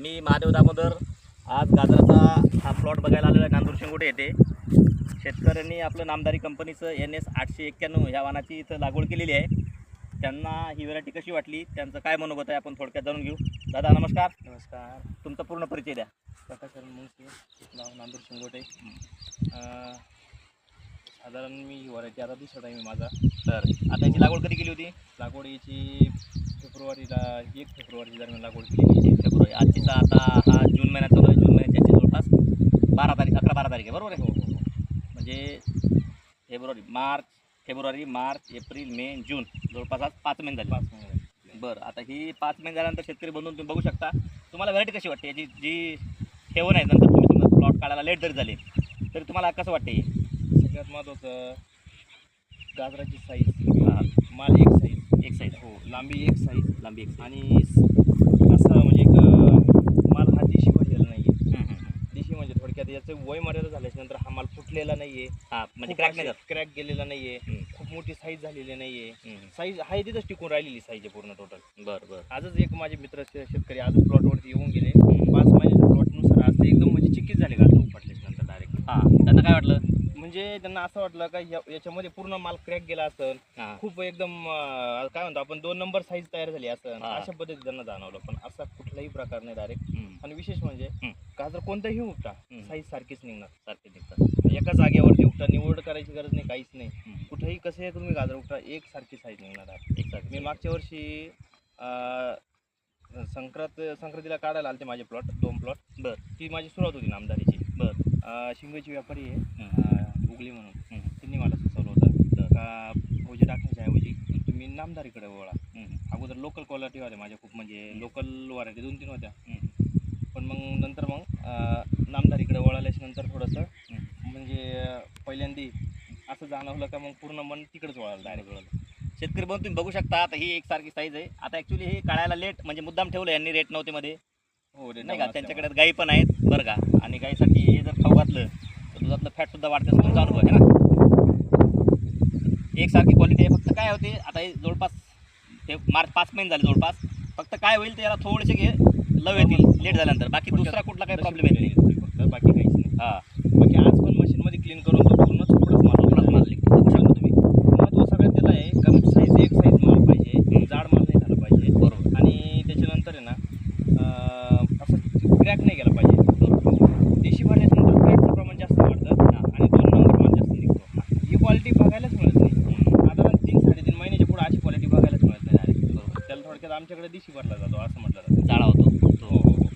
मी महादेव दामोदर आज गाजराचा हा प्लॉट बघायला आलेला आहे नांदूर शिंगोटे येथे। शेतकऱ्यांनी आपलं नामदारी कंपनीचं NS 891 ह्या वाहनाची इथं लागवड केलेली आहे। त्यांना ही व्हरायटी कशी वाटली, त्यांचं काय मनोगत आहे आपण थोडक्यात जाणून घेऊ। दादा नमस्कार। नमस्कार, तुमचा पूर्ण परिचय द्या। प्रकाश मुंगसे, नाव नांदूर शिंगोटे। साधारण मी ही व्हरायटी आता दुसरा टाईम आहे माझा। तर आता याची लागवड कधी केली होती? लागवड याची फेब्रुवारीला 1 फेब्रुवारी दरम्यान लागवड केली। 1 फेब्रुवारी आजचीचा आता हा जून महिन्यात चालू आहे। जून महिन्याची जवळपास 12 तारीख 11-12 तारीख आहे, बरोबर आहे? हो. म्हणजे फेब्रुवारी, मार्च, एप्रिल, मे, जून जवळपास आज 5 महिने झाले। 5 महिने। बरं, आता ही 5 महिने झाल्यानंतर शेतकरी बंधून तुम्ही बघू शकता, तुम्हाला व्हरायटी कशी वाटते याची? जी ठेवण आहे, नंतर तुम्ही समजा प्लॉट काढायला लेट जरी झाले तरी तुम्हाला कसं वाटते? सगळ्यात महत्त्वाचं गाजराची साईज, माल एक साईज हो, लांबी एक साईज आणि असं म्हणजे माल हा देशी भरलेला नाही आहे। देशी म्हणजे थोडक्यात याचं वय मर्यादा झाल्याच्यानंतर हा माल फुटलेला नाही आहे, म्हणजे क्रॅक गेलेला नाही आहे, खूप मोठी साईज झालेली नाही आहे। साईज आहे तिथंच टिकून राहिलेली साईज आहे पूर्ण टोटल। बरं, आजच एक माझे मित्र शेतकरी आजच प्लॉटवरती येऊन गेले। 5 महिन्याच्या प्लॉटनुसार आज ते एकदम म्हणजे चिकीच झाले गाजर उपटल्याच्यानंतर डायरेक्ट। त्यांना काय वाटलं? म्हणजे त्यांना असं वाटलं का याच्यामध्ये पूर्ण माल क्रॅक गेला असेल, खूप एकदम काय म्हणतो आपण 2 नंबर साईज तयार झाली असेल, अशा पद्धतीने त्यांना जाणवलं। पण असा कुठलाही प्रकार नाही डायरेक्ट। आणि विशेष म्हणजे गाजर कोणताही उपटा साईज सारखीच निघणार, एका जागेवरती उपटा, निवड करायची गरज नाही, काहीच नाही। कुठेही कसे तुम्ही गाजर उपटा एक सारखी साईज निघणार आहे। मी मागच्या वर्षी संक्रांतीला काढायला आलते माझे प्लॉट 2 प्लॉट। बरं, ती माझी सुरुवात होती नामदारीची। बरं, शिंगेची व्यापारी आहे उगली म्हणून, त्यांनी मला सुचवलं होतं का फौजी टाकण्याच्या ऐवजी तुम्ही नामदारीकडे वळा। अगोदर लोकल क्वालिटीवाले माझ्या खूप म्हणजे लोकल व्हरायटी 2-3 होत्या, पण नंतर नामदारीकडे वळाल्याच्या नंतर थोडंसं म्हणजे पहिल्यांदी असं जाणवलं का मग पूर्ण मन तिकडेच वळालं, डायरेक्ट वळालं। शेतकरी बंधू तुम्ही बघू शकता, आता ही एकसारखी साईज आहे। आता ॲक्च्युली हे काढायला लेट म्हणजे मुद्दाम ठेवलं यांनी, रेट नव्हते मध्ये, हो रे, नाही का? त्यांच्याकडे गाई पण आहेत बरं का, आणि गाईसाठी हे जर खाऊ घातलं तर दुधातलं फॅटसुद्धा वाढतं, तुमचा अनुभव आहे ना? एकसारखी क्वालिटी आहे, फक्त काय होते आता हे जवळपास मार्च 5 महिने झाले जवळपास, फक्त काय होईल तर याला थोडेसे लव येतील लेट झाल्यानंतर, बाकी दुसरा कुठला काही प्रॉब्लेम येत नाही, फक्त बाकी काहीच नाही। बाकी आज पण मशीनमध्ये क्लीन करून तो पूर्ण चोपडच माल निघतो, बघू शकता तुम्ही। महत्त्व सगळ्यात त्याला आहे कमी साईज एक साईज माल पाहिजे, जाड माल नाही झाला पाहिजे, बरोबर। आणि त्याच्यानंतर आहे ना असं क्रॅक नाही गेला पाहिजे, बरोबर। देशी भरल्याच्यानंतर क्रॅकचं प्रमाण जास्त वाढतं आणि 2 नंबर माल जास्त निघतो। ही क्वालिटी बघायलाच मिळत नाही, साधारण 3-3.5 महिन्याच्या पुढे अशी क्वालिटी बघायलाच मिळत नाही डायरेक्ट, बरोबर। त्याला थोडक्यात आमच्याकडे देशी भरला जातो असं